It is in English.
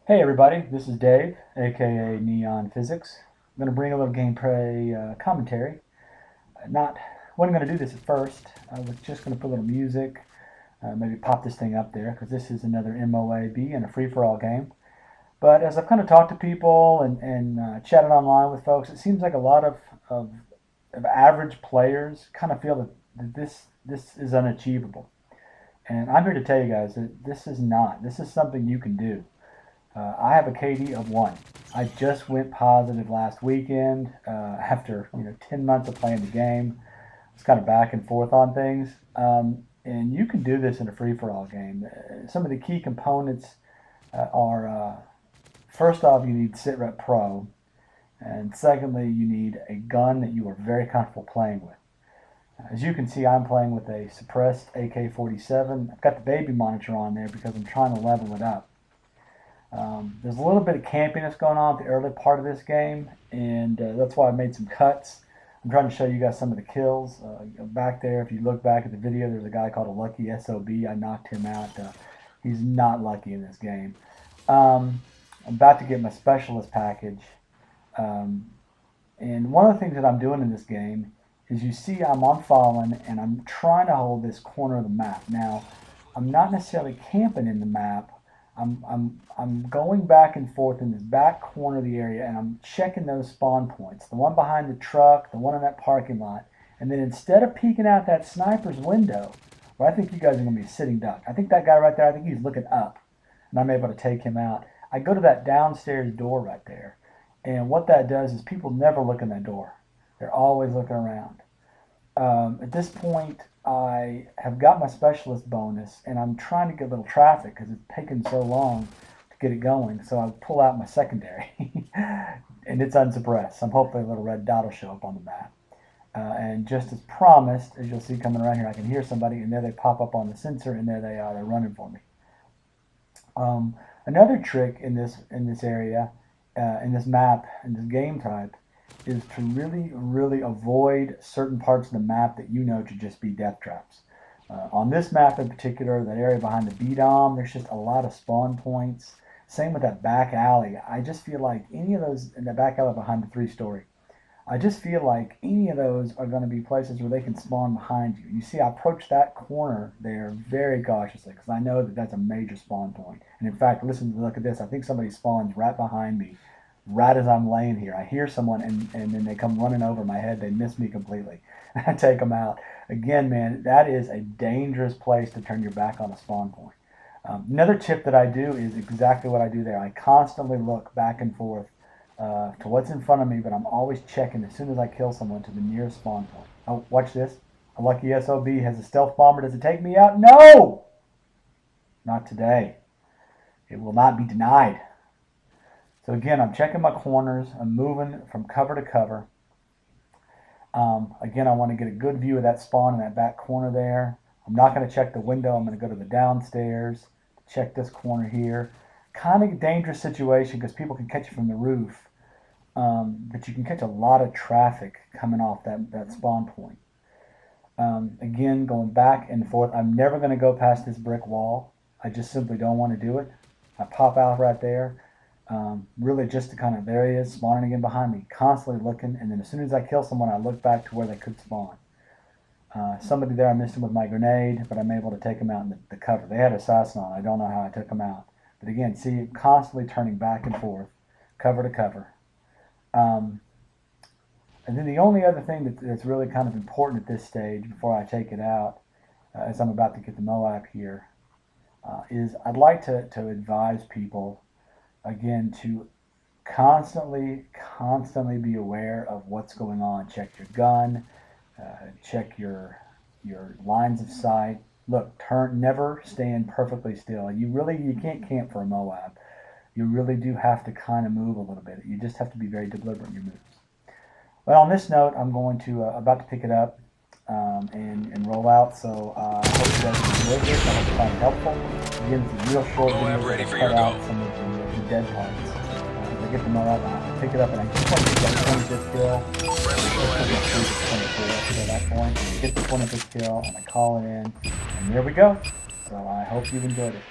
Hey everybody, this is Dave, aka Neon Physics. I'm going to bring a little gameplay commentary. Not wasn't going to do this at first. I was just going to put a little music, maybe pop this thing up there because this is another MOAB and a free-for-all game. But as I've kind of talked to people and chatted online with folks, it seems like a lot of average players kind of feel that this is unachievable. And I'm here to tell you guys that this is not. This is something you can do. I have a KD of 1. I just went positive last weekend after 10 months of playing the game. It's kind of back and forth on things. And you can do this in a free-for-all game. Some of the key components are, first off, you need Sitrep Pro. And secondly, you need a gun that you are very comfortable playing with. As you can see, I'm playing with a suppressed AK-47. I've got the baby monitor on there because I'm trying to level it up. There's a little bit of campiness going on at the early part of this game, and that's why I made some cuts. I'm trying to show you guys some of the kills. Back there, if you look back at the video, there's a guy called a Lucky SOB. I knocked him out. He's not lucky in this game. I'm about to get my specialist package. And one of the things that I'm doing in this game is you see I'm on Fallen, and I'm trying to hold this corner of the map. Now, I'm not necessarily camping in the map. I'm going back and forth in this back corner of the area, and I'm checking those spawn points. The one behind the truck, the one in that parking lot. And then instead of peeking out that sniper's window, where I think you guys are going to be sitting duck, I think that guy right there, I think he's looking up, and I'm able to take him out. I go to that downstairs door right there, and what that does is people never look in that door. They're always looking around. At this point, I have got my specialist bonus, and I'm trying to get a little traffic because it's taken so long to get it going. So I pull out my secondary, and it's unsuppressed. So hopefully a little red dot will show up on the map. And just as promised, as you'll see coming around here, I can hear somebody, and there they pop up on the sensor, and there they are. They're running for me. Another trick in this area, in this map, in this game type, is to really avoid certain parts of the map that you know to just be death traps. On this map in particular, that area behind the B-Dom, there's just a lot of spawn points. Same with that back alley. I just feel like any of those, in the back alley behind the 3-story, I just feel like any of those are going to be places where they can spawn behind you. You see, I approach that corner there very cautiously because I know that that's a major spawn point. And in fact, look at this. I think somebody spawns right behind me. Right as I'm laying here, I hear someone, and then they come running over my head. They miss me completely. I take them out. Again, man, that is a dangerous place to turn your back on a spawn point. Another tip that I do is exactly what I do there. I constantly look back and forth to what's in front of me, but I'm always checking as soon as I kill someone to the nearest spawn point. Oh, watch this. A Lucky SOB has a stealth bomber. Does it take me out? No! Not today. It will not be denied. So again, I'm checking my corners. I'm moving from cover to cover. Again, I want to get a good view of that spawn in that back corner there. I'm not going to check the window. I'm going to go to the downstairs, check this corner here. Kind of a dangerous situation because people can catch you from the roof. But you can catch a lot of traffic coming off that spawn point. Again, going back and forth. I'm never going to go past this brick wall. I just simply don't want to do it. I pop out right there. Really just to kind of, there he is, spawning again behind me, constantly looking, and then as soon as I kill someone, I look back to where they could spawn. Somebody there, I missed him with my grenade, but I'm able to take him out in the cover. They had assassin on. I don't know how I took him out. But again, see, constantly turning back and forth, cover to cover. And then the only other thing that's really kind of important at this stage, before I take it out, as I'm about to get the MOAB here, is I'd like to advise people, again, to constantly be aware of what's going on. Check your gun, check your lines of sight. Look, never stand perfectly still. You can't camp for a MOAB. You really do have to kind of move a little bit. You just have to be very deliberate in your moves. Well, on this note, I'm going to about to pick it up and roll out. So I hope you guys enjoyed this. I hope you find it helpful. Again, it's a real short video. Ready for cut your out go. some of the dead parts. I get the MOAB, I'll pick it up, and I just want to get that 25th kill. So at that point, and I get the 25th kill, and I call it in, and there we go. So I hope you've enjoyed it.